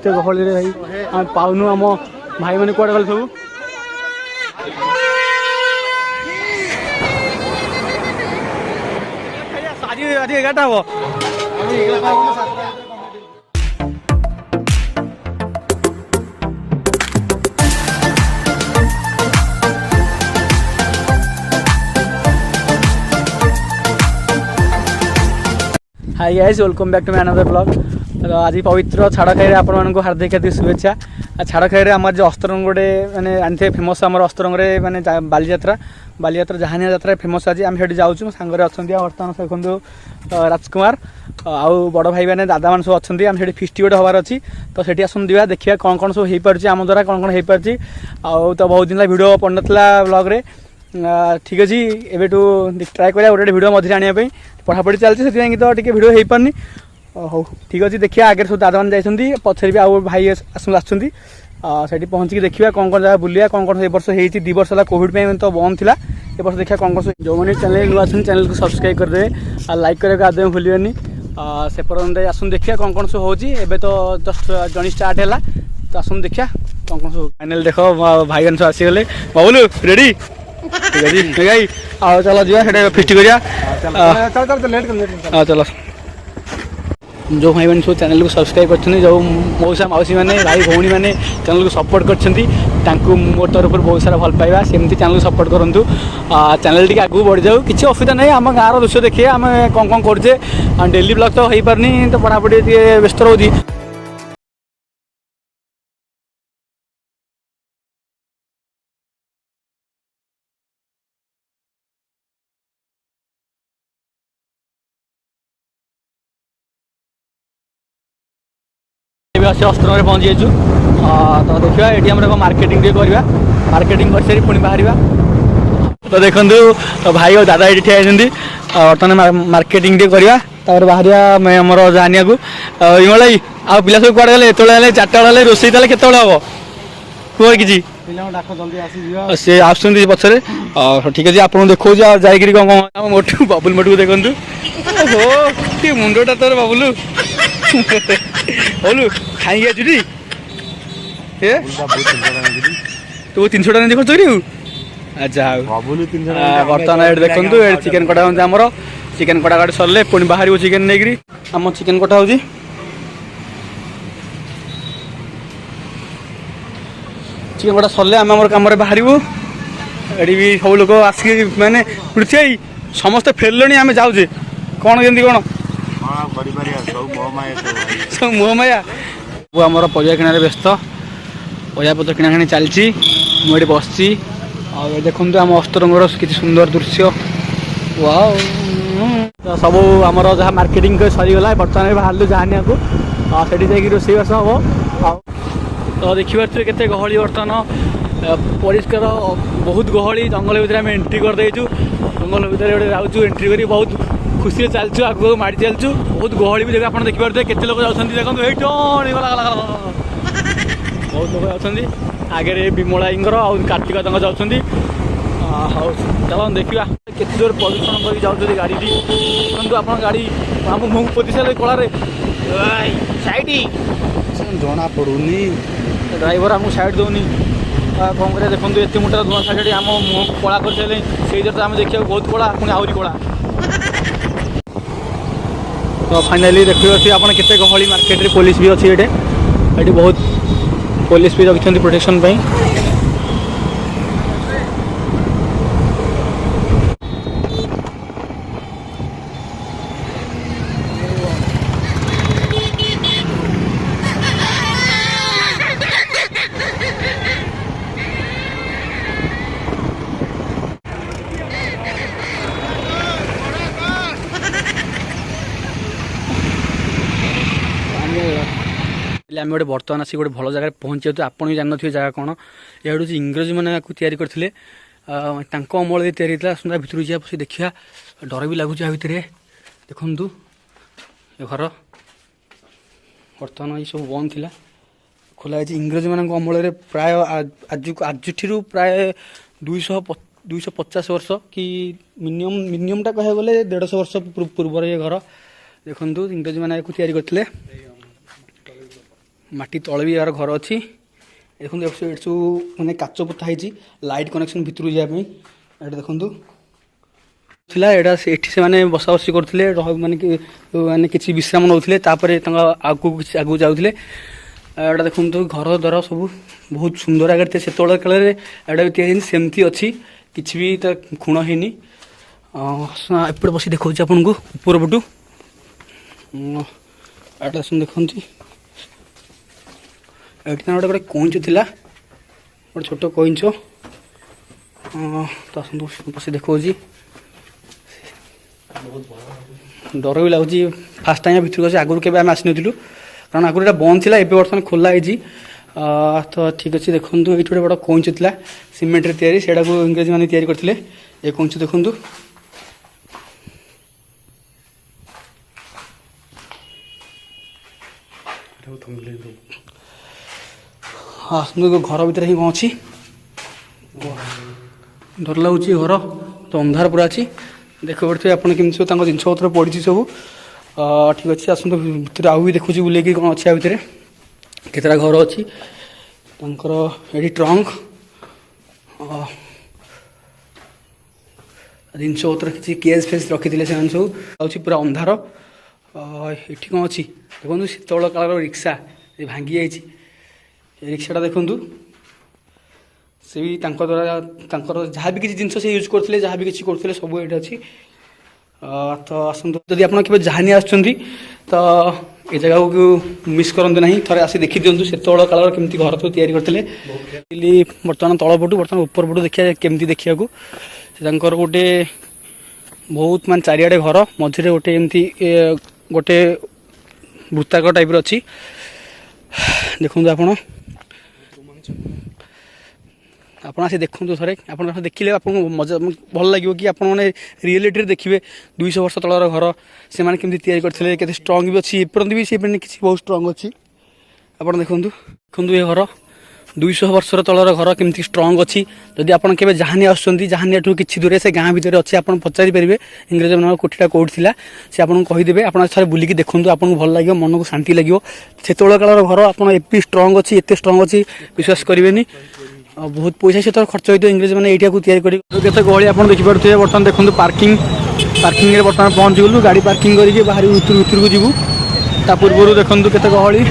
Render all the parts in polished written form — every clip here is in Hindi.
एत गहली भाई आम पाऊनु आम भाई मैंने कौड़े गले सब आज 11टा हम hi guys welcome back to my another blog. आज पवित्र छाड़खाई आपको हार्दिक हार्दिक शुभेच्छा। छाड़खाई आम जो अस्तरंग गोटे मैंने आनी फेमस आम अस्तरंग मैंने बालीजात्रा जहानिया यात्रा फेमस आज आम जाऊँ सांगे अच्छा बर्तमान देखो राजकुमार आउ बड़ भाई मैंने दादा मान सब अच्छा आम फिस्ट गोटे हबार अच्छी तो सेठी आसन दिवा देखिए कौन कौन सब हो पार्टी आम द्वारा कौन कौन हो पार्टी आउ तो बहुत दिन भिड पड़ ना ब्लॉग रे ठीक अच्छे एवं ट्राए करा गोटे भिड मझे आने पढ़ापढ़ी चलती से तो टे भिड हो पारनी हो ठीक अच्छे देखिए आगे सब दादा मैंने जाइए पछे भी आउ भाई आसुँच से पहुँचिक देखिए कौन कौन जगह बुलिया कौन कौन वर्ष हो 2 वर्ष है कोविड में तो बंद था ए वर्ष देखिए कौन कौन जो मैंने चैनल नुआ चैनल को सब्सक्राइब करदे और लाइक करके आदमी भूलि से पर्यंत आसन देखिए कौन कौन सब हो तो जस्ट जर्नी स्टार्ट है तो आसन देखिए कौन कौन सब फाइनल देख भाई मैंने सब आसीगले बाबुलू रेडी ठीक है भाई आओ चलो जी फिस्ट कर चलो जो भाई मैंने सब चैनल को सब्सक्राइब कर जो मौसा मौसी मैंने भाई भौणी मैंने चैनल को सपोर्ट कर मोर तरफ बहुत सारा भल पाइबा सेमती चैनल को सपोर्ट करूँ चैनल टी आगू बढ़ जाऊ किसी असुविधा नहीं आम गाँव दृश्य देखिए आम कौन कौन करजे डेली ब्लॉग तो हो पारनी तो पढ़ापढ़ी व्यस्त रोची अस्त्र में पहुँची जाइए तो देखा ये मार्केटिंग करवा मार्केटिंग कर सारी पुणी बाहर तो देखो तो भाई और दादा ये ठिया बर्तमान मार्केटिंग करवा बाहर आमर जानिया को इमलाई आ पिला सब कड़े गले ये 4टा बेले रोसे तेल के हम कह कि सी आस पचर ठीक अच्छे आपको देखो जाकि कौन कौन मोटू बबुल मोटू देखो हो मुंडटा तोर बबुलू बोलू खाई आजुटी तू 300 टाइम देखो चोरी अच्छा बर्तमान ये देखो ये चिकेन कटा होमर चिकेन कटा काटी सरले पुणी बाहर चिकेन नहीं आम चिकेन कटा हो चिकेन कटा सरले आम कम बाहर ये भी सब लोक आसिक मैंने पृथ्वी समस्ते फेरले आम जाऊे कौन केमती कौन सब मोहमाया वो आमर परिया किणारे व्यस्त परिया पत्र किणाकिणी चलती मुझे बस देखो आम अस्तरंगर कि सुंदर दृश्य वाओ तो सब आमर जहाँ मार्केटिंग सरीगला बर्तमान बाहर जहानिया को से जाकि रोषेईबास हम तो देखिए केते गहली बर्तमान परिष्कार बहुत गहली जंगल भितर आम एंट्री करदेचु जंगल भितर गोटे जाऊँ एंट्री कर बहुत खुशी चलचु आगे माड़ी चलचु बहुत गहली भी जगह आप देखिए केते लोग जाऊँ देखो बहुत लोग अच्छा आगे विमलाईर आउ कार्तिक जाऊँ हाँ चलो देखा केते जोर प्रदूषण कर जाऊँ गाड़ी देखो आप गाड़ी आम मुँह पोति सारे कलार साइड जना पड़ूनी ड्राइवर आमको साइड दौनी कौन कर देखो एत मोटा धुआं साइड आम मुँह कला कर सारे से आम देखा बहुत कला पुणी आहरी कला तो फाइनाली देखिए आप केते गहली मार्केट रे पुलिस भी अच्छी ये बहुत पुलिस भी रखिंट प्रोटेक्शन पाई आम गोटे बर्तमान आसिक गोटे भल जगह पहुँचे तो आपड़ भी जानते जगह कौन यह हूँ इंग्रज मैंने या करते अमल या भितर जा बस देखा डर भी लगुच भितर देखु ये घर बर्तमान ये सब बंद थी खोला इंग्रज मान अमल प्राय आज प्राय 250 वर्ष कि मिनिममटा कह गले 150 वर्ष पूर्व ये घर देखु इंग्रज मैंने या करते माटी तले भी यार घर अच्छी देखो सब मैंने काच पोता है लाइट कनेक्शन भितर जावाई ये देखूँ थिला एटा एठी से माने बसा बसी करथिले माने किछि विश्राम नौथिले तापरे आगु आगु जाउथिले एटा देखुन तो घर द्वार सब बहुत सुंदर आगे से तोड़ काल एटा तैयारी सेमती अच्छी किछि भी त खुण हैनी एपटे बसी देखा आपन को ऊपर पटू एटा सुन देखंती एटा गोटे गोटे कइंच थिला गोटे छोट कइंच ता सुन बसी देखौजी डर भी लगुच फास्ट टाइम भितर अच्छे आगुरी के आम आसनी कारण आगुरी बंद थी एवं बर्तमान खोला है तो ठीक अच्छे देखो ये गोटे बड़ा कइंच था सीमेंट तैयारी से इंग्रेज मैंने तैयारी करते ये कइंच देखूँ हाँ घर भर ही कौन अच्छी डर लगुच घर तो अंधार पूरा अच्छी देख पड़े आप जिन पत्र पड़ी सब ठीक अच्छे आसत भितर आउ भी देखुची बुले कौन अच्छे भितर केतटा घर अच्छी ये ट्रंक जिन पत्र किसी केस फेस रखी थे सब पूरा अंधार ये कौन अच्छी देखो शीतल काल रिक्शा भांगी जाइए रिक्साटा देखूँ से भी द्वारा जहाँ भी किसी जिन से यूज करते जहाँ भी किसी करते सब ये अच्छी तो आसतु जदि आप जहानी आसुँच तो ये जगह को मिस करते ना थे आसी देखी दिंतु से काल केमती घर तो तैयारी करते बर्तमान तल पटू बर्तमान ऊपर पटू देखिए केमती देखा गोटे बहुत मान चारिआडे घर मझे गोटे एमती गोटे वृत्ताकार टाइप अच्छी देखो आप आसी देखो थे आप देखिले आप मजा भल लगे कि आप रियलिटी देखिए 200 वर्ष तलर घर से केमती तैयारी करते के स्ट्रंग भी अच्छी एपर्त भी से किसी बहुत स्ट्रंग अच्छी आप देखो देखो ये घर 200 वर्षर तलर घर केमती स्ट्रंग अच्छी जदि आप जहानी आसुँच जहानी किसी दूर से गाँ भितर अच्छे आप पचारि पारे इंग्रेज मान कोठीटा कौटी था से आपको कहीदेवे आप बुलिकी देखूँ आपको भल लगे मन को शांति लगे से कालर घर आप स्ट्रंग अच्छी एत स्ट्रंग अच्छी विश्वास करेंगे बहुत पैसा से खर्च होता इंग्रेज मैंने ये तैयारी करते गहली आप देखिपे बर्तमान देखो पार्किंग पार्किंग बर्तमान पहुँच गलु गाड़ी पार्किंग करके बाहर भितर को जीवु ता पूर्व देखो केते गहली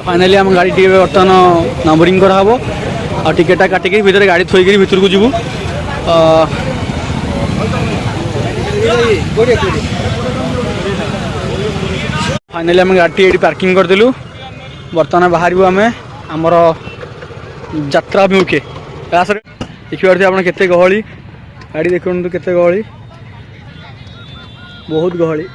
फाइनाली आम गाड़ी टी बर्तमान नंबरिंग कराब और टिकेटा काटिक भीतर गाड़ी थोक भीतर को जीवु फाइनाली आम गाड़ी ये पार्किंग करदेलु बर्तमान बाहर आम आमर यात्रा अभिमुखे देखिए आप केते गहली गाड़ी देखो केते गहली बहुत गहली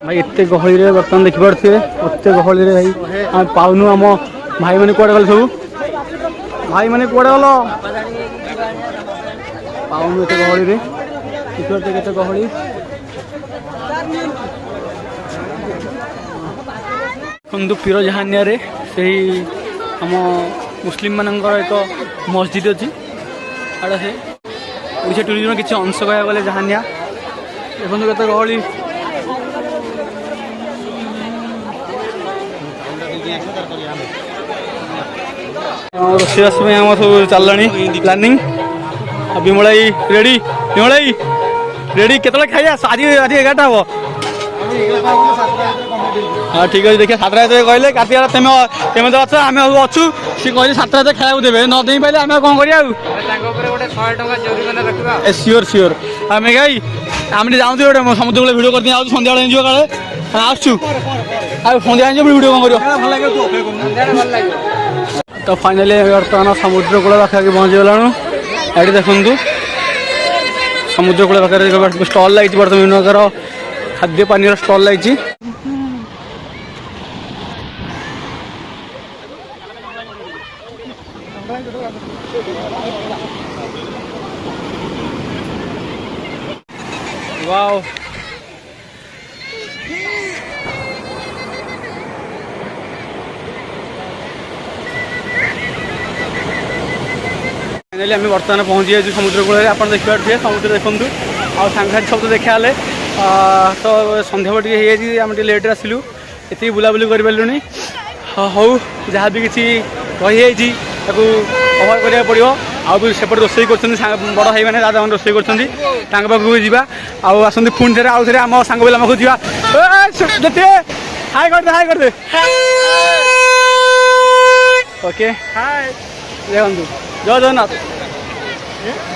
भाई एत गहली रे बर्तमान देखिपे एत गहली रे भाई आम पाऊनु आम भाई मैंने कौड़े गल सब भाई मैंने कौड़े गल पाऊनु एत गहली रे देखिपे केते गहली बंधु पीर जहानिया रे से आम मुस्लिम मानकर एक मस्जिद अच्छी आड़ा से ओडिशा टूरिज्म किसी अंश कह गले जहानिया देखो केते गहली रोषेबास आम सब चलला प्लानिंग विमलाई रेडी विमलाई रेडी केतले खाइया आज 11टा हम हाँ ठीक अच्छे देखिए 7टा कहले काटिया तेमे तो अच्छे आम अच्छु सी कहले 7टा खाया देवे न दे पारे आम कौन कर सियोर सियोर आम गाई आम जाऊँ गोटे समुद्र कूल भिडियो करते आज सन्ध्या बेले एनजिओ काले आसु सन्ध्या एनजिओ भिडियो कौन कर तो फाइनाली बर्तमान समुद्र कूल पाखे पहुँची गलाणु ये देखु समुद्र कूल पाखे स्टल लगी बर्तमान विभिन्न प्रकार खाद्य पानी स्टल लगी वाओ फाइनाली आम बर्तमान पहुँची जाइए समुद्र कूल आप देखिए समुद्र देखूँ आ सांघाती सब तो देखा तो सन्ध्या टे आम लेट्रे आसलु ये बुलाबुली कर हौ जहाँ भी किसी रही कभर करा पड़ो आउ सेपटे रोसे कर बड़ भाई मैंने दादा मैंने रोसे कर पाखक जावा आसती पुणी थे आउ थे आम सांग पिला पाखक जावा हाय कर दे ओके हाय देखु जय जगन्नाथ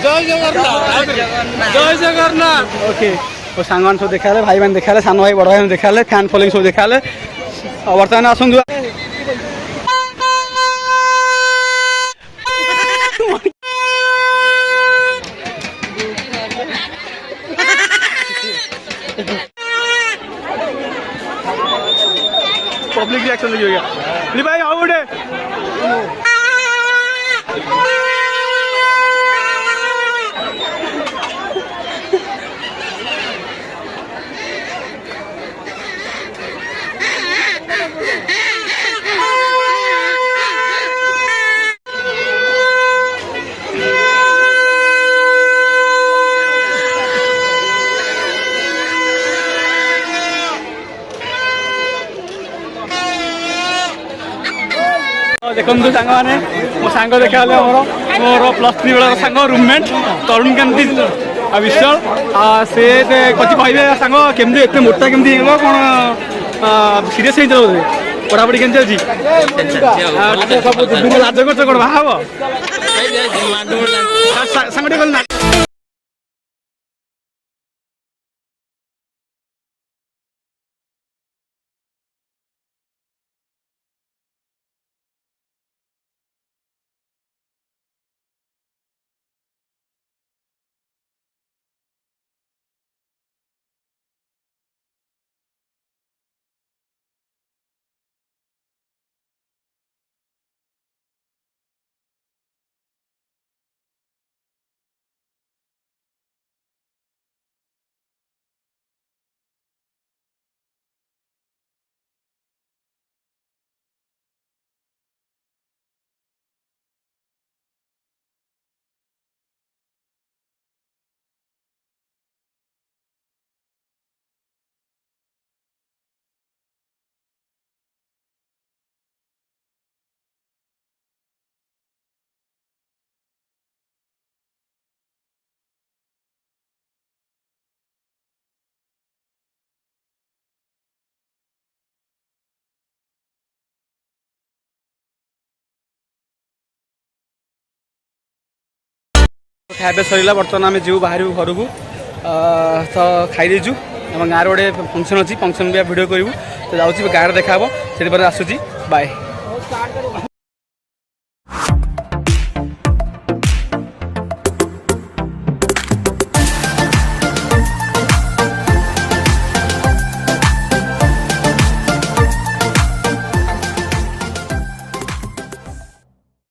जय जगन्नाथ ओके और सांग मान सब देखा भाई मैंने देखा सान भाई बड़ भाई देखा फैन फॉलोइंग सब देखा बर्तमान आसतु पब्लिक रिएक्शन देखिए भाई आओ गोटे देखो सांग मैंने मो सांग देखा मोर मोर +3 बेला सांग रूममेट तरुण केमती विश्वाल से कति कहे सांग केमती एत मोटा केमती कौन सीरीयस बोधे पढ़ापढ़ी के चलती लाज कर कौन बाहा सांग गल खाଇବା सर बर्तमान आम जीव बाहर घर को तो खाईदेचु आम गाँव गोटे फंक्शन अच्छी फंक्शन भी भिडियो करूँ तो जाऊँगी गाँव देखा से आसूँ बाय।